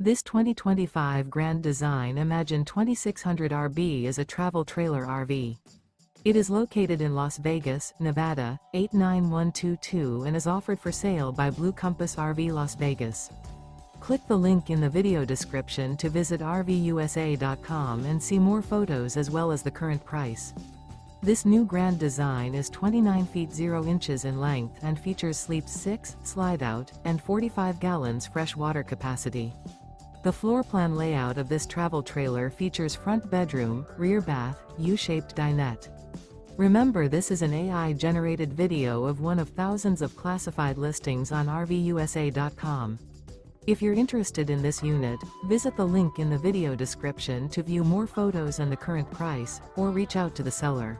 This 2025 Grand Design Imagine 2600 RB is a travel trailer RV. It is located in Las Vegas, Nevada, 89122 and is offered for sale by Blue Compass RV Las Vegas. Click the link in the video description to visit RVUSA.com and see more photos as well as the current price. This new Grand Design is 29 feet 0 inches in length and features sleep 6, slide-out, and 45 gallons fresh water capacity. The floor plan layout of this travel trailer features front bedroom, rear bath, U-shaped dinette. Remember, this is an AI-generated video of one of thousands of classified listings on RVUSA.com. If you're interested in this unit, visit the link in the video description to view more photos and the current price, or reach out to the seller.